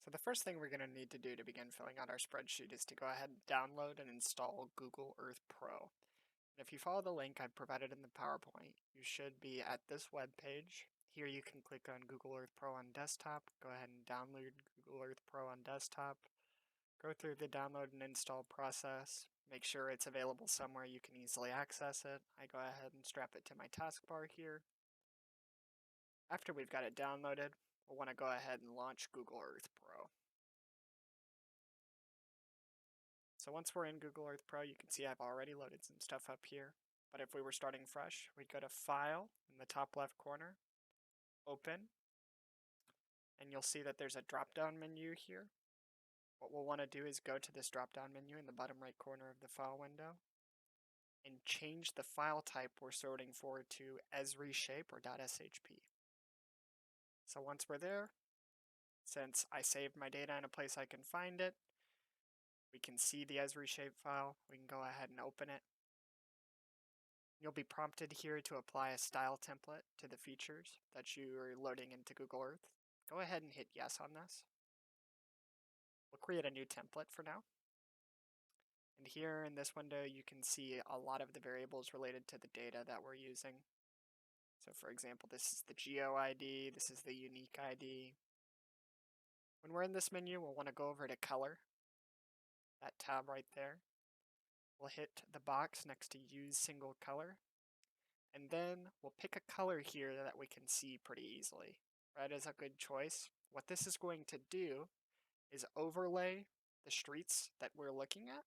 So the first thing we're going to need to do to begin filling out our spreadsheet is to go ahead and download and install Google Earth Pro. And if you follow the link I've provided in the PowerPoint, you should be at this web page. Here you can click on Google Earth Pro on desktop, go ahead and download Google Earth Pro on desktop, go through the download and install process, make sure it's available somewhere you can easily access it. I go ahead and strap it to my taskbar here. After we've got it downloaded, we'll want to go ahead and launch Google Earth Pro. So once we're in Google Earth Pro, you can see I've already loaded some stuff up here. But if we were starting fresh, we'd go to File in the top left corner, Open, and you'll see that there's a drop-down menu here. What we'll want to do is go to this drop-down menu in the bottom right corner of the file window and change the file type we're sorting for to esreshape or .shp. So once we're there, since I saved my data in a place I can find it, we can see the esreshape file. We can go ahead and open it. You'll be prompted here to apply a style template to the features that you are loading into Google Earth. Go ahead and hit yes on this. We'll create a new template for now. And here in this window, you can see a lot of the variables related to the data that we're using. So for example, this is the geo ID, this is the unique ID. When we're in this menu, we'll want to go over to color, that tab right there. We'll hit the box next to use single color. And then we'll pick a color here that we can see pretty easily. Red is a good choice. What this is going to do is overlay the streets that we're looking at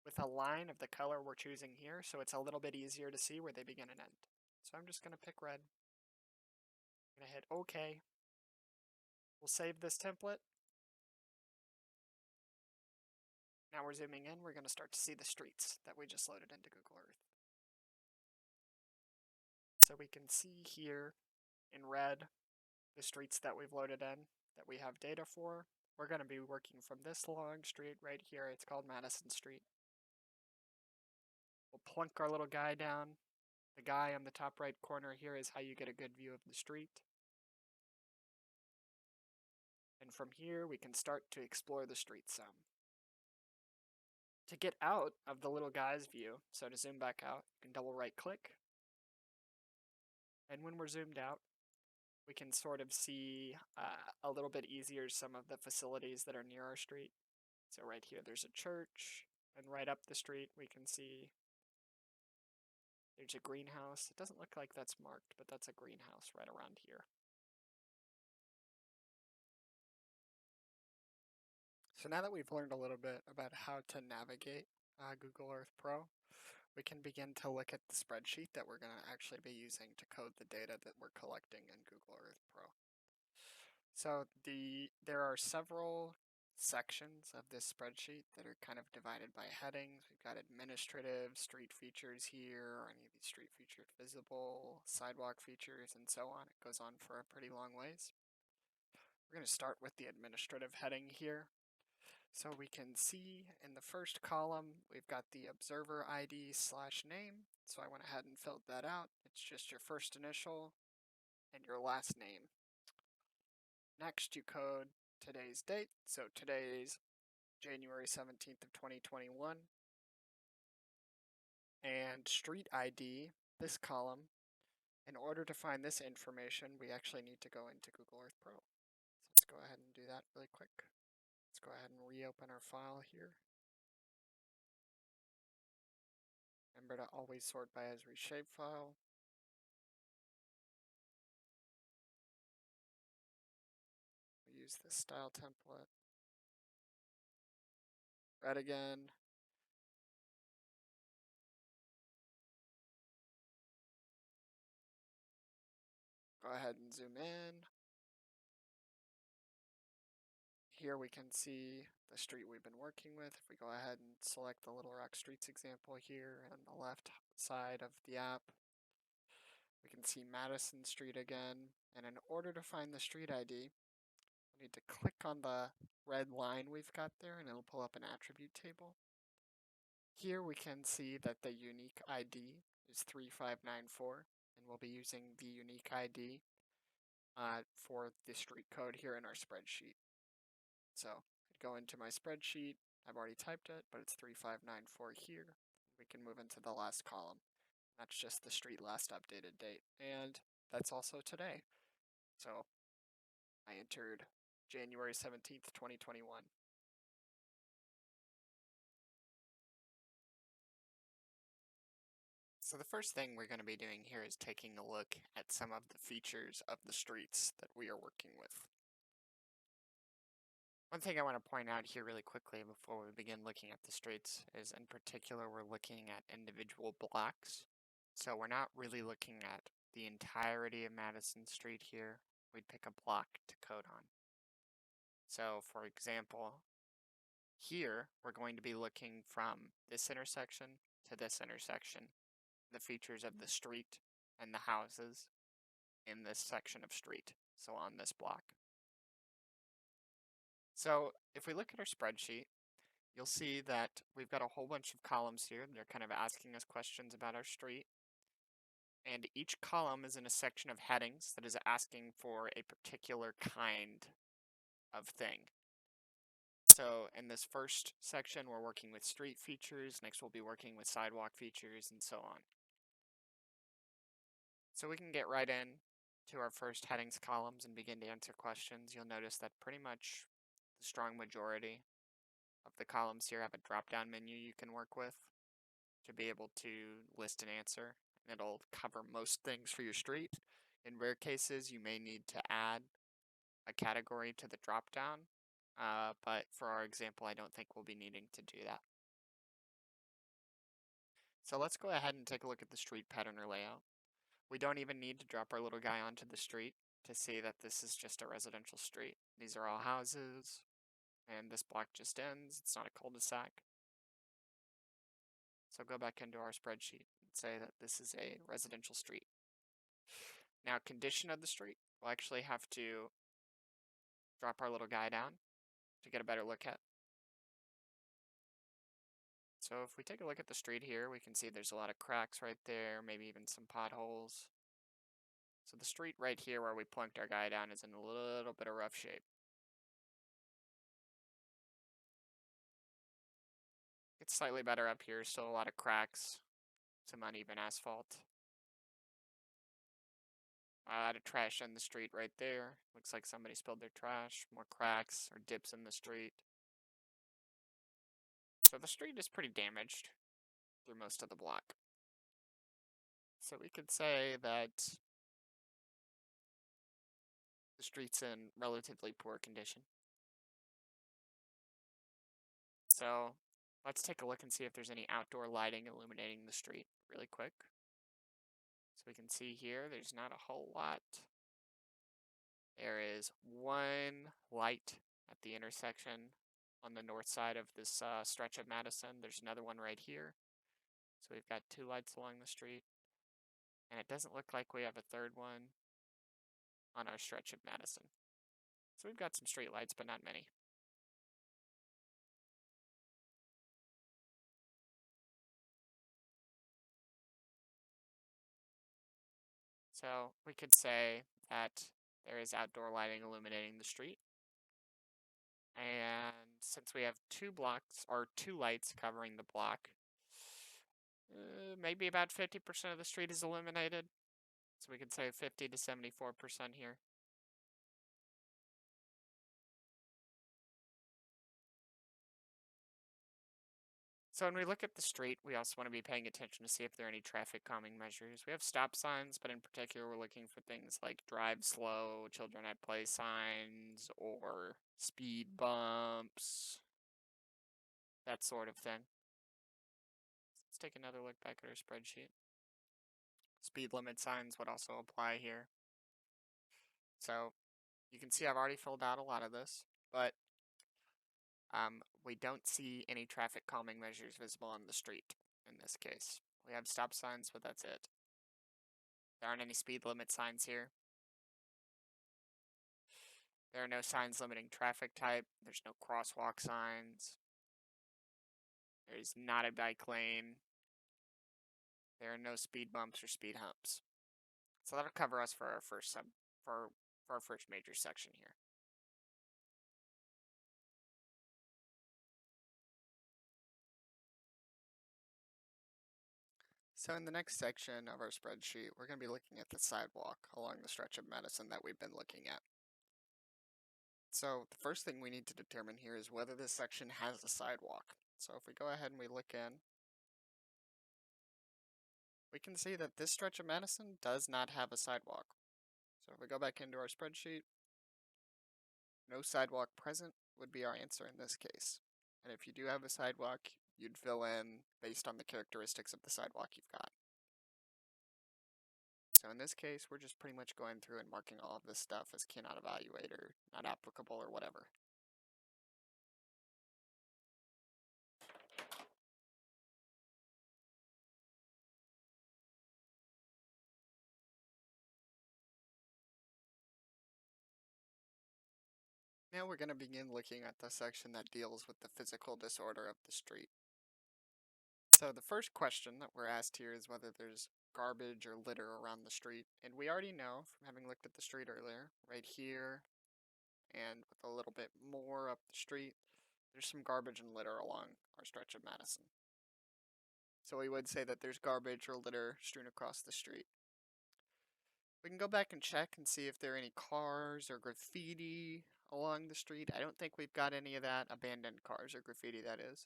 with a line of the color we're choosing here, so it's a little bit easier to see where they begin and end. So I'm just going to pick red. I'm going to hit OK. We'll save this template. Now we're zooming in, we're going to start to see the streets that we just loaded into Google Earth. So we can see here in red the streets that we've loaded in that we have data for. We're going to be working from this long street right here. It's called Madison Street. We'll plunk our little guy down. The guy on the top right corner here is how you get a good view of the street. And from here, we can start to explore the street some. To get out of the little guy's view, so to zoom back out, you can double right click. And when we're zoomed out, we can sort of see a little bit easier some of the facilities that are near our street. So right here, there's a church, and right up the street, we can see there's a greenhouse. It doesn't look like that's marked, but that's a greenhouse right around here. So now that we've learned a little bit about how to navigate Google Earth Pro, we can begin to look at the spreadsheet that we're going to actually be using to code the data that we're collecting in Google Earth Pro. So there are several sections of this spreadsheet that are kind of divided by headings. We've got administrative, street features here, or any of these street featured visible, sidewalk features, and so on. It goes on for a pretty long ways. We're going to start with the administrative heading here. So we can see in the first column, we've got the observer ID/name. So I went ahead and filled that out. It's just your first initial and your last name. Next, you code today's date. So today's January 17th of 2021. And street ID, this column. In order to find this information, we actually need to go into Google Earth Pro. So let's go ahead and do that really quick. Let's go ahead and reopen our file here. Remember to always sort by esreshape file. We use this style template. Red again. Go ahead and zoom in. Here we can see the street we've been working with. If we go ahead and select the Little Rock Streets example here on the left side of the app, we can see Madison Street again. And in order to find the street ID, we need to click on the red line we've got there, and it'll pull up an attribute table. Here we can see that the unique ID is 3594, and we'll be using the unique ID for the street code here in our spreadsheet. So I'd go into my spreadsheet. I've already typed it, but it's 3594 here. We can move into the last column. That's just the street last updated date. And that's also today. So I entered January 17th, 2021. So the first thing we're going to be doing here is taking a look at some of the features of the streets that we are working with. One thing I want to point out here really quickly before we begin looking at the streets is in particular we're looking at individual blocks. So we're not really looking at the entirety of Madison Street here. We'd pick a block to code on. So for example, here we're going to be looking from this intersection to this intersection, the features of the street and the houses in this section of street, so on this block. So if we look at our spreadsheet, you'll see that we've got a whole bunch of columns here. They're kind of asking us questions about our street. And each column is in a section of headings that is asking for a particular kind of thing. So in this first section, we're working with street features. Next, we'll be working with sidewalk features and so on. So we can get right in to our first headings columns and begin to answer questions. You'll notice that pretty much the strong majority of the columns here have a drop-down menu you can work with to be able to list an answer. And it'll cover most things for your street. In rare cases, you may need to add a category to the drop-down, but for our example, I don't think we'll be needing to do that. So let's go ahead and take a look at the street pattern or layout. We don't even need to drop our little guy onto the street to see that this is just a residential street. These are all houses, and this block just ends. It's not a cul-de-sac. So go back into our spreadsheet and say that this is a residential street. Now, condition of the street, we'll actually have to drop our little guy down to get a better look at. So if we take a look at the street here, we can see there's a lot of cracks right there, maybe even some potholes. So the street right here where we plunked our guy down is in a little bit of rough shape. It's slightly better up here, still a lot of cracks, some uneven asphalt. A lot of trash in the street right there. Looks like somebody spilled their trash. More cracks or dips in the street. So the street is pretty damaged through most of the block. So we could say that the street's in relatively poor condition. So let's take a look and see if there's any outdoor lighting illuminating the street really quick. So we can see here, there's not a whole lot. There is one light at the intersection on the north side of this stretch of Madison. There's another one right here. So we've got two lights along the street. And it doesn't look like we have a third one on our stretch of Madison. So we've got some street lights, but not many. So we could say that there is outdoor lighting illuminating the street. And since we have two blocks or two lights covering the block, maybe about 50% of the street is illuminated. So we could say 50 to 74% here. So when we look at the street, we also want to be paying attention to see if there are any traffic calming measures. We have stop signs, but in particular, we're looking for things like drive slow, children at play signs, or speed bumps, that sort of thing. Let's take another look back at our spreadsheet. Speed limit signs would also apply here. So you can see I've already filled out a lot of this, but we don't see any traffic calming measures visible on the street in this case. We have stop signs, but that's it. There aren't any speed limit signs here. There are no signs limiting traffic type. There's no crosswalk signs. There's not a bike lane. There are no speed bumps or speed humps. So that'll cover us for our first for our first major section here. So in the next section of our spreadsheet, we're going to be looking at the sidewalk along the stretch of Madison that we've been looking at. So the first thing we need to determine here is whether this section has a sidewalk. So if we go ahead and we look in, we can see that this stretch of Madison does not have a sidewalk. So if we go back into our spreadsheet, no sidewalk present would be our answer in this case. And if you do have a sidewalk, you'd fill in based on the characteristics of the sidewalk you've got. So in this case, we're just pretty much going through and marking all of this stuff as cannot evaluate or not applicable or whatever. Now we're going to begin looking at the section that deals with the physical disorder of the street. So the first question that we're asked here is whether there's garbage or litter around the street. And we already know from having looked at the street earlier, right here and with a little bit more up the street, there's some garbage and litter along our stretch of Madison. So we would say that there's garbage or litter strewn across the street. We can go back and check and see if there are any cars or graffiti along the street. I don't think we've got any of that, abandoned cars or graffiti that is.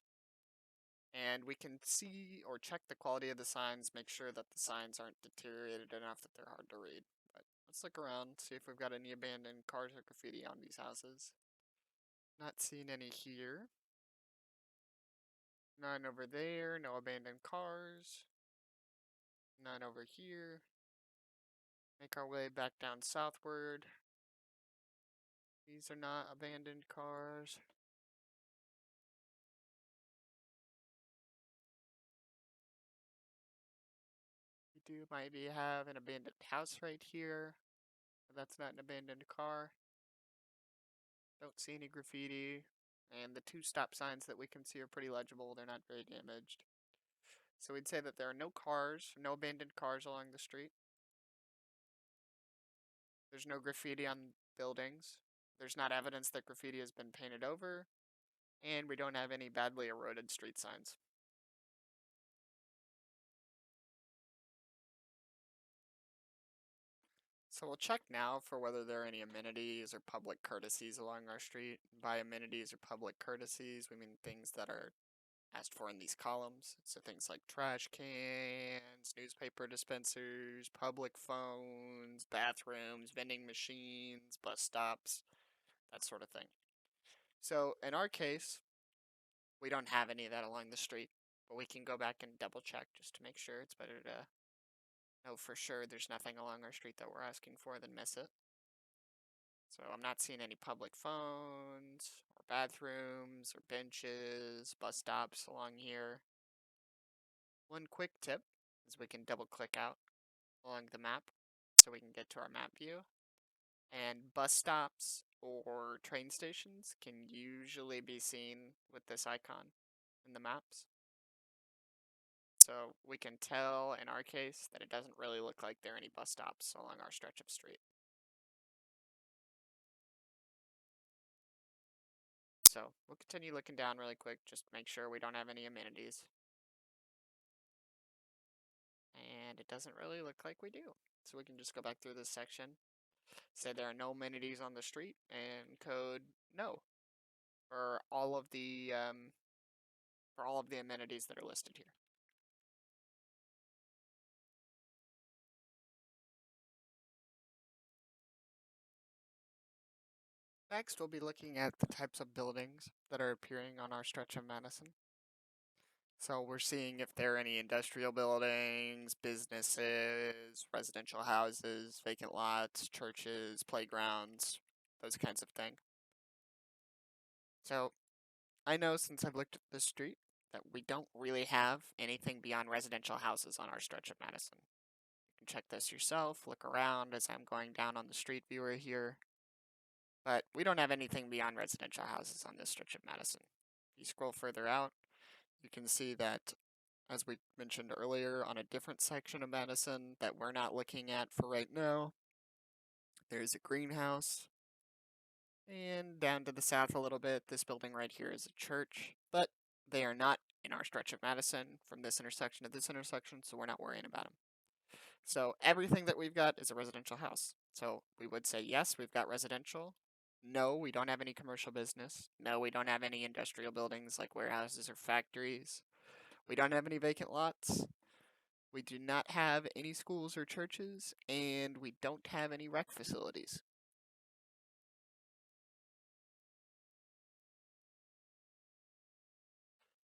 And we can see or check the quality of the signs, make sure that the signs aren't deteriorated enough that they're hard to read. But let's look around, see if we've got any abandoned cars or graffiti on these houses. Not seeing any here. None over there, no abandoned cars. None over here. Make our way back down southward. These are not abandoned cars. We do maybe have an abandoned house right here, but that's not an abandoned car. Don't see any graffiti, and the two stop signs that we can see are pretty legible. They're not very damaged. So we'd say that there are no cars, no abandoned cars along the street. There's no graffiti on buildings. There's not evidence that graffiti has been painted over, and we don't have any badly eroded street signs. So we'll check now for whether there are any amenities or public courtesies along our street. By amenities or public courtesies, we mean things that are asked for in these columns. So things like trash cans, newspaper dispensers, public phones, bathrooms, vending machines, bus stops, that sort of thing. So in our case, we don't have any of that along the street, but we can go back and double check just to make sure. It's better to know for sure there's nothing along our street that we're asking for than miss it. So I'm not seeing any public phones or bathrooms or benches, bus stops along here. One quick tip is we can double click out along the map so we can get to our map view. And bus stops or train stations can usually be seen with this icon in the maps. So we can tell in our case that it doesn't really look like there are any bus stops along our stretch of street. So we'll continue looking down really quick, just make sure we don't have any amenities. And it doesn't really look like we do. So we can just go back through this section, say there are no amenities on the street, and code no for all of the amenities that are listed here. Next, we'll be looking at the types of buildings that are appearing on our stretch of Madison. So we're seeing if there are any industrial buildings, businesses, residential houses, vacant lots, churches, playgrounds, those kinds of things. So I know since I've looked at this street that we don't really have anything beyond residential houses on our stretch of Madison. You can check this yourself, look around as I'm going down on the street viewer here. But we don't have anything beyond residential houses on this stretch of Madison. If you scroll further out, you can see that, as we mentioned earlier, on a different section of Madison that we're not looking at for right now, there's a greenhouse. And down to the south a little bit, this building right here is a church. But They are not in our stretch of Madison from this intersection to this intersection, so we're not worrying about them. So everything that we've got is a residential house. So we would say, yes, we've got residential. No, we don't have any commercial business. No, we don't have any industrial buildings like warehouses or factories. We don't have any vacant lots. We do not have any schools or churches, and we don't have any rec facilities.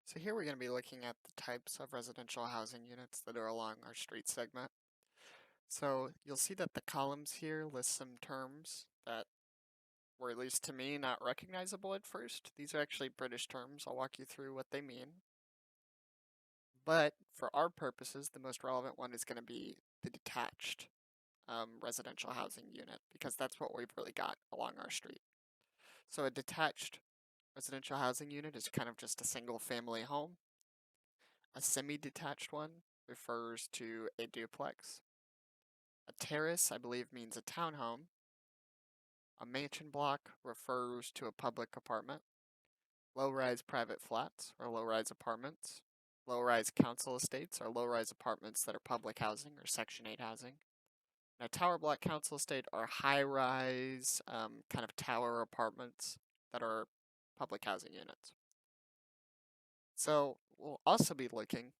So here we're going to be looking at the types of residential housing units that are along our street segment. So you'll see that the columns here list some terms that were, at least to me, not recognizable at first. These are actually British terms. I'll walk you through what they mean. But for our purposes, the most relevant one is going to be the detached residential housing unit, because that's what we've really got along our street. So a detached residential housing unit is kind of just a single family home. A semi-detached one refers to a duplex. A terrace, I believe, means a townhome. A mansion block refers to a public apartment. Low-rise private flats or low-rise apartments. Low-rise council estates are low-rise apartments that are public housing or Section 8 housing. And a tower block council estate are high-rise kind of tower apartments that are public housing units. So we'll also be looking,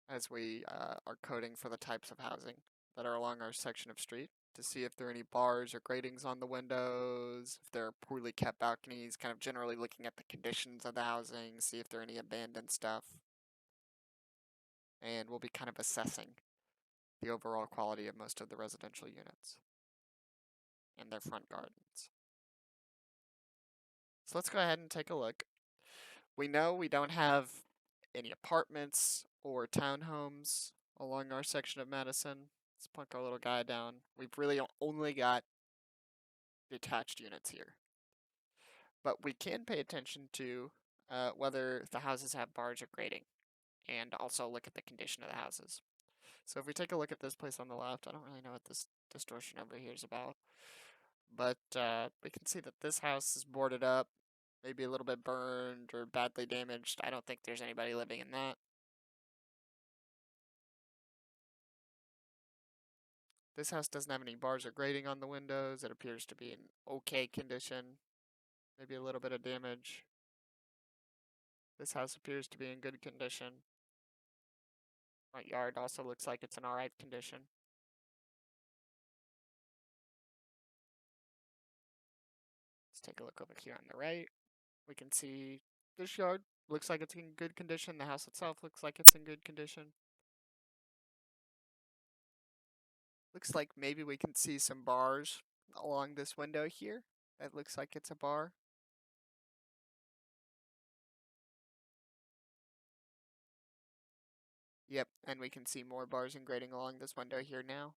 as we are coding for the types of housing that are along our section of street, to see if there are any bars or gratings on the windows, if there are poorly kept balconies, kind of generally looking at the conditions of the housing, see if there are any abandoned stuff. And we'll be kind of assessing the overall quality of most of the residential units and their front gardens. So let's go ahead and take a look. We know we don't have any apartments or townhomes along our section of Madison. Let's plunk our little guy down. We've really only got detached units here. But we can pay attention to whether the houses have bars or grading, and also look at the condition of the houses. So if we take a look at this place on the left, I don't really know what this distortion over here is about, but we can see that this house is boarded up, maybe a little bit burned or badly damaged. I don't think there's anybody living in that. This house doesn't have any bars or grating on the windows. It appears to be in okay condition, maybe a little bit of damage. This house appears to be in good condition. Front yard also looks like it's in alright condition. Let's take a look over here on the right. We can see this yard looks like it's in good condition. The house itself looks like it's in good condition. Looks like maybe we can see some bars along this window here. That looks like it's a bar. Yep, and we can see more bars and grating along this window here now.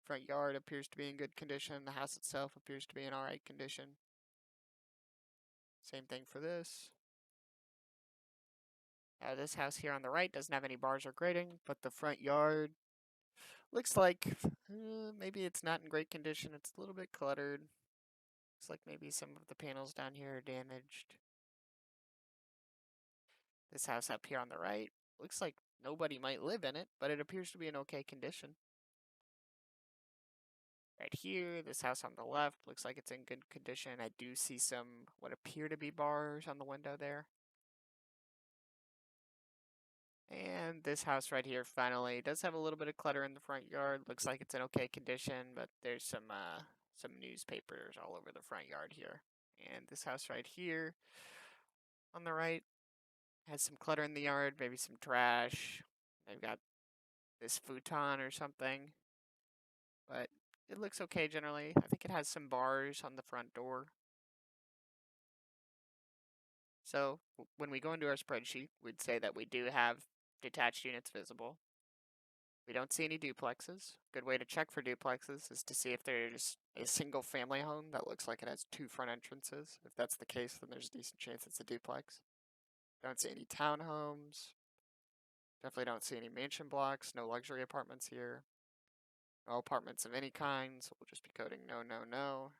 Front yard appears to be in good condition. The house itself appears to be in alright condition. Same thing for this. This house here on the right doesn't have any bars or grating, but the front yard looks like maybe it's not in great condition. It's a little bit cluttered. Looks like maybe some of the panels down here are damaged. This house up here on the right looks like nobody might live in it, but it appears to be in okay condition. Right here, this house on the left looks like it's in good condition. I do see some what appear to be bars on the window there. And this house right here finally does have a little bit of clutter in the front yard. Looks like it's in okay condition, but there's some newspapers all over the front yard here. And this house right here on the right has some clutter in the yard, maybe some trash. They've got this futon or something, but it looks okay generally. I think it has some bars on the front door. So when we go into our spreadsheet, we'd say that we do have detached units visible. We don't see any duplexes. Good way to check for duplexes is to see if there's a single family home that looks like it has two front entrances. If that's the case, then there's a decent chance it's a duplex. Don't see any townhomes. Definitely don't see any mansion blocks. No luxury apartments here. No apartments of any kind, so we'll just be coding no, no, no.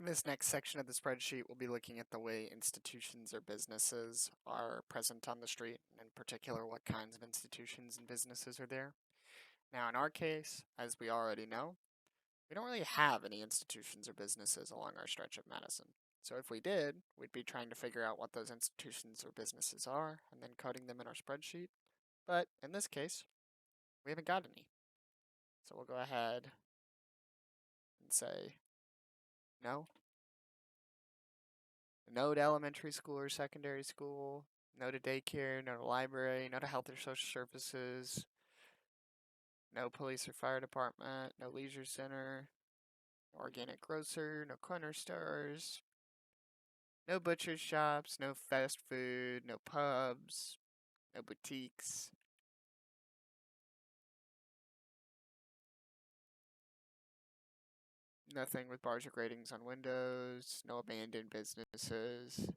In this next section of the spreadsheet, we'll be looking at the way institutions or businesses are present on the street, and in particular, what kinds of institutions and businesses are there. Now, in our case, as we already know, we don't really have any institutions or businesses along our stretch of Madison. So if we did, we'd be trying to figure out what those institutions or businesses are and then coding them in our spreadsheet. But in this case, we haven't got any. So we'll go ahead and say no. No to elementary school or secondary school, no to daycare, no to library, no to health or social services, no police or fire department, no leisure center, no organic grocer, no corner stores, no butcher shops, no fast food, no pubs, no boutiques. Nothing with bars or gratings on windows, no abandoned businesses.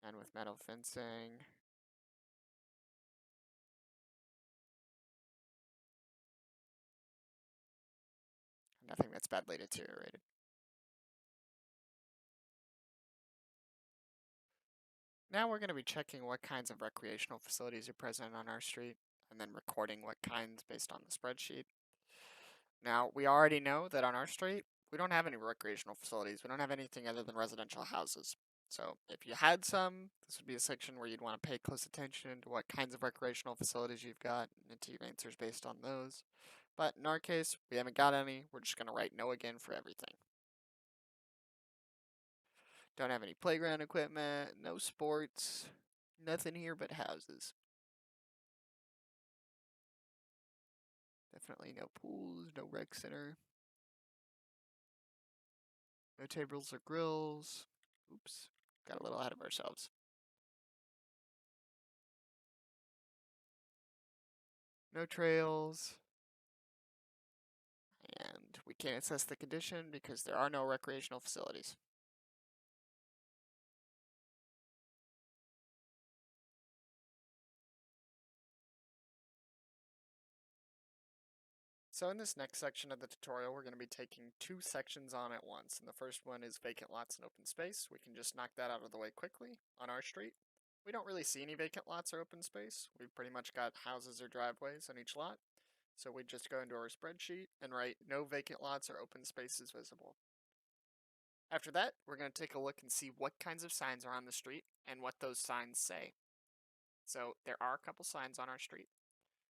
None with metal fencing. Nothing that's badly deteriorated. Now we're going to be checking what kinds of recreational facilities are present on our street, and then recording what kinds based on the spreadsheet. Now, we already know that on our street, we don't have any recreational facilities. We don't have anything other than residential houses. So if you had some, this would be a section where you'd want to pay close attention to what kinds of recreational facilities you've got and to your answers based on those. But in our case, we haven't got any. We're just going to write no again for everything. Don't have any playground equipment, no sports, nothing here but houses. Definitely no pools, no rec center. No tables or grills. Oops, got a little ahead of ourselves. No trails. And we can't assess the condition because there are no recreational facilities. So in this next section of the tutorial, we're going to be taking two sections on at once. And the first one is vacant lots and open space. We can just knock that out of the way quickly. On our street, we don't really see any vacant lots or open space. We've pretty much got houses or driveways on each lot. So we just go into our spreadsheet and write no vacant lots or open spaces visible. After that, we're going to take a look and see what kinds of signs are on the street and what those signs say. So there are a couple signs on our street.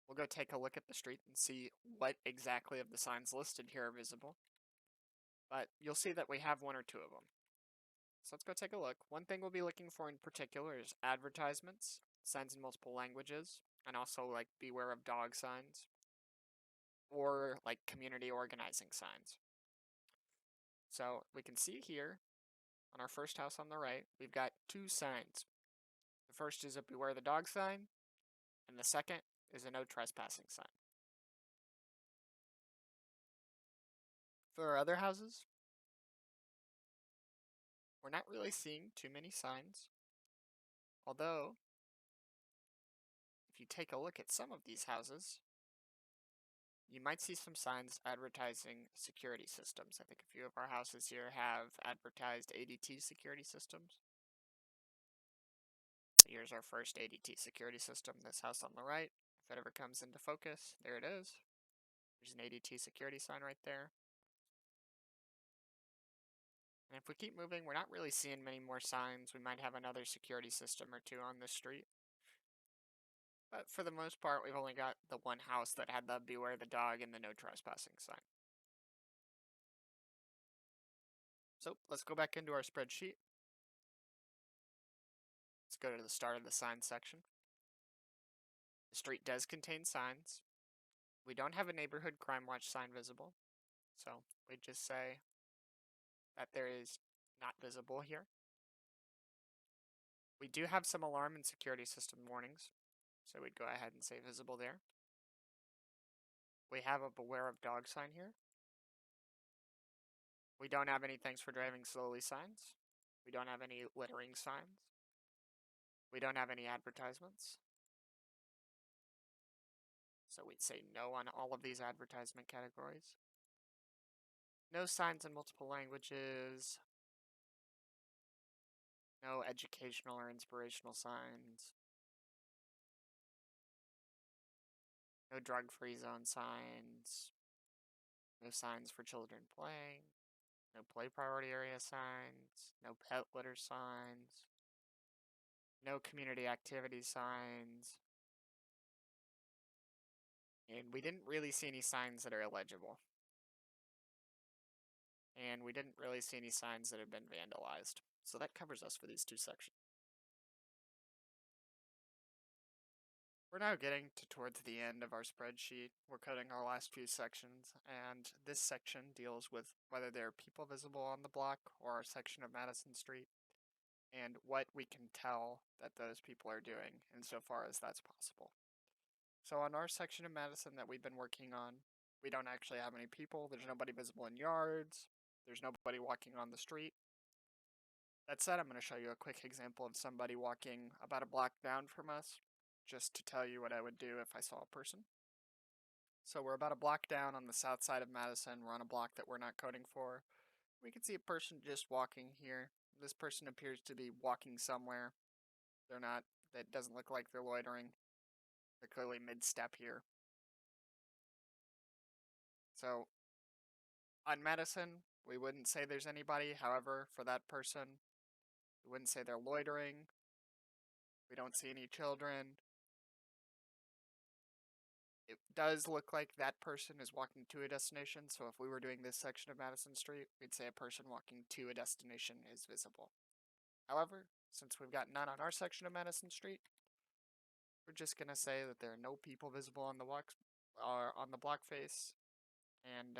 We'll go take a look at the street and see what exactly of the signs listed here are visible. But you'll see that we have one or two of them. So let's go take a look. One thing we'll be looking for in particular is advertisements, signs in multiple languages, and also like beware of dog signs, or like community organizing signs. So we can see here on our first house on the right, we've got two signs. The first is a beware the dog sign, and the second is a no trespassing sign. For our other houses, we're not really seeing too many signs. Although, if you take a look at some of these houses, you might see some signs advertising security systems. I think a few of our houses here have advertised ADT security systems. Here's our first ADT security system, this house on the right. If it ever comes into focus, there it is. There's an ADT security sign right there. And if we keep moving, we're not really seeing many more signs. We might have another security system or two on this street. But for the most part, we've only got the one house that had the beware the dog and the no trespassing sign. So let's go back into our spreadsheet. Let's go to the start of the signs section. The street does contain signs. We don't have a neighborhood crime watch sign visible. So we just say that there is not visible here. We do have some alarm and security system warnings. So we'd go ahead and say visible there. We have a beware of dog sign here. We don't have any thanks for driving slowly signs. We don't have any littering signs. We don't have any advertisements. So we'd say no on all of these advertisement categories. No signs in multiple languages. No educational or inspirational signs. No drug-free zone signs. No signs for children playing. No play priority area signs. No pet litter signs. No community activity signs. And we didn't really see any signs that are illegible. And we didn't really see any signs that have been vandalized. So that covers us for these two sections. We're now getting towards the end of our spreadsheet. We're coding our last few sections, and this section deals with whether there are people visible on the block or our section of Madison Street, and what we can tell that those people are doing insofar as that's possible. So on our section of Madison that we've been working on, we don't actually have any people. There's nobody visible in yards. There's nobody walking on the street. That said, I'm going to show you a quick example of somebody walking about a block down from us, just to tell you what I would do if I saw a person. So we're about a block down on the south side of Madison. We're on a block that we're not coding for. We can see a person just walking here. This person appears to be walking somewhere. They're not, that doesn't look like they're loitering. They're clearly mid-step here. So on Madison, we wouldn't say there's anybody. However, for that person, we wouldn't say they're loitering. We don't see any children. It does look like that person is walking to a destination, so if we were doing this section of Madison Street, we'd say a person walking to a destination is visible. However, since we've got none on our section of Madison Street, we're just going to say that there are no people visible on the block face, and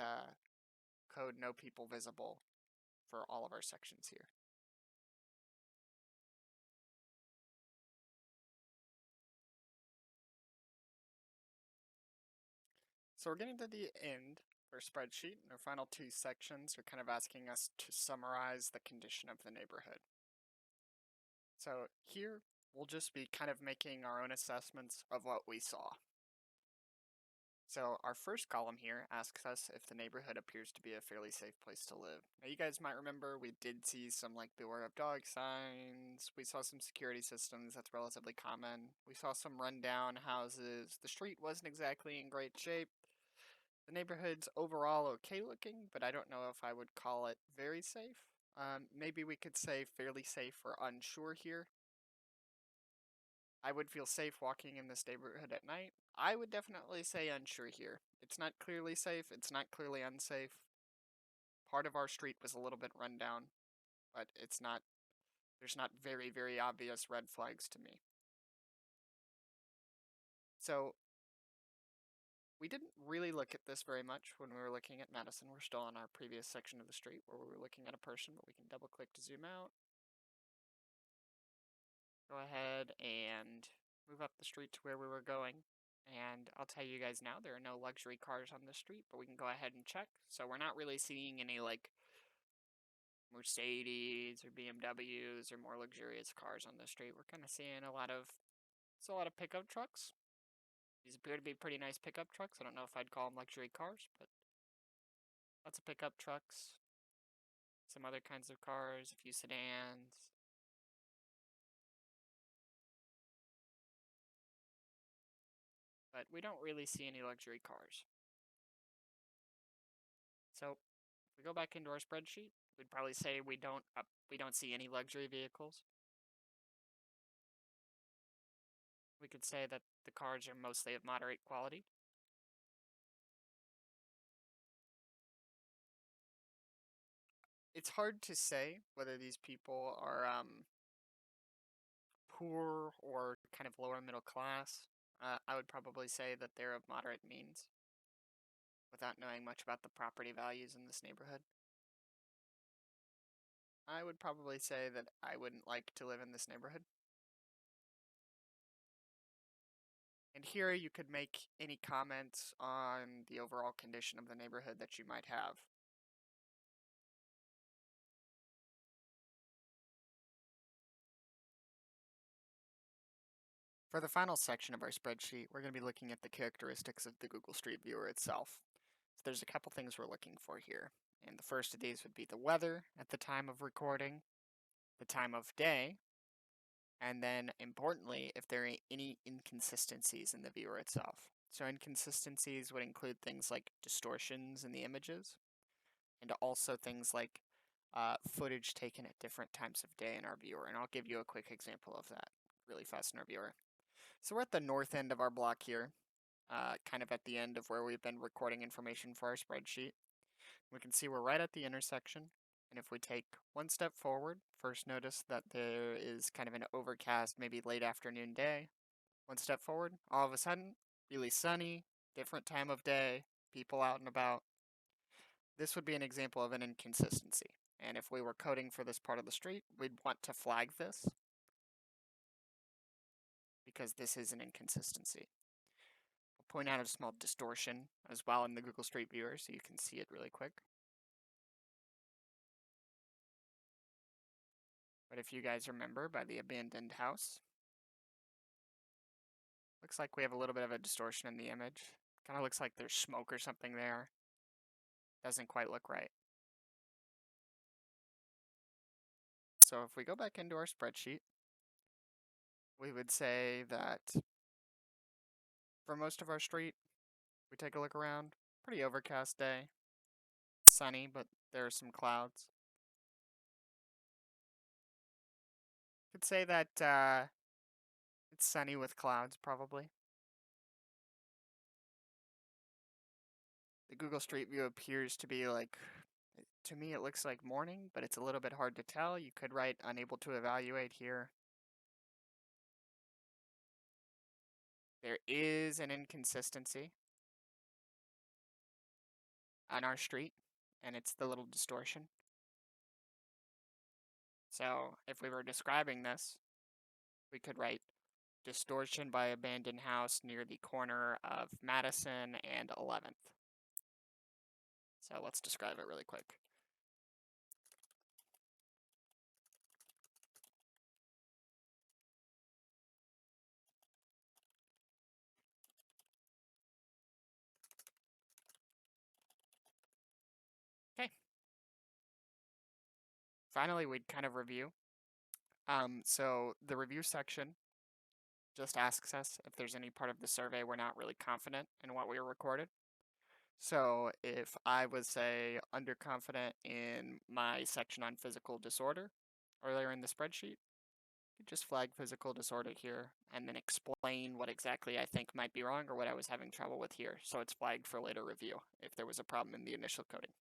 code no people visible for all of our sections here. So we're getting to the end of our spreadsheet, and our final two sections are kind of asking us to summarize the condition of the neighborhood. So here, we'll just be kind of making our own assessments of what we saw. So our first column here asks us if the neighborhood appears to be a fairly safe place to live. Now you guys might remember we did see some like beware of dog signs. We saw some security systems, that's relatively common. We saw some rundown houses. The street wasn't exactly in great shape. The neighborhood's overall okay looking, but I don't know if I would call it very safe. Maybe we could say fairly safe or unsure here. I would feel safe walking in this neighborhood at night. I would definitely say unsure here. It's not clearly safe, it's not clearly unsafe. Part of our street was a little bit run down, but there's not very, very obvious red flags to me. So, we didn't really look at this very much when we were looking at Madison. We're still on our previous section of the street where we were looking at a person, but we can double click to zoom out. Go ahead and move up the street to where we were going. And I'll tell you guys now, there are no luxury cars on the street, but we can go ahead and check. So we're not really seeing any like Mercedes or BMWs or more luxurious cars on the street. We're kind of seeing a lot of pickup trucks. These appear to be pretty nice pickup trucks. I don't know if I'd call them luxury cars, but lots of pickup trucks. Some other kinds of cars, a few sedans. But we don't really see any luxury cars. So if we go back into our spreadsheet, we'd probably say we don't see any luxury vehicles. We could say that the cars are mostly of moderate quality. It's hard to say whether these people are poor or kind of lower middle class. I would probably say that they're of moderate means without knowing much about the property values in this neighborhood. I would probably say that I wouldn't like to live in this neighborhood. And here you could make any comments on the overall condition of the neighborhood that you might have. For the final section of our spreadsheet, we're going to be looking at the characteristics of the Google Street Viewer itself. So there's a couple things we're looking for here. And the first of these would be the weather at the time of recording, the time of day, and then importantly, if there are any inconsistencies in the viewer itself. So inconsistencies would include things like distortions in the images, and also things like footage taken at different times of day in our viewer. And I'll give you a quick example of that really fast in our viewer. So we're at the north end of our block here, kind of at the end of where we've been recording information for our spreadsheet. We can see we're right at the intersection, and if we take one step forward, first notice that there is kind of an overcast, maybe late afternoon day. One step forward, all of a sudden, really sunny, different time of day, people out and about. This would be an example of an inconsistency, and if we were coding for this part of the street, we'd want to flag this because this is an inconsistency. I'll point out a small distortion as well in the Google Street Viewer so you can see it really quick. But if you guys remember by the abandoned house, looks like we have a little bit of a distortion in the image. Kind of looks like there's smoke or something there. Doesn't quite look right. So if we go back into our spreadsheet, we would say that for most of our street, we take a look around, pretty overcast day. Sunny, but there are some clouds. Could say that it's sunny with clouds, probably. The Google Street View appears to be like, to me it looks like morning, but it's a little bit hard to tell. You could write unable to evaluate here. There is an inconsistency on our street, and it's the little distortion. So if we were describing this, we could write distortion by abandoned house near the corner of Madison and 11th. So let's describe it really quick. Okay. Finally, we'd kind of review. So the review section just asks us if there's any part of the survey we're not really confident in what we recorded. So if I was, say, underconfident in my section on physical disorder earlier in the spreadsheet, you just flag physical disorder here and then explain what exactly I think might be wrong or what I was having trouble with here. So it's flagged for later review if there was a problem in the initial coding.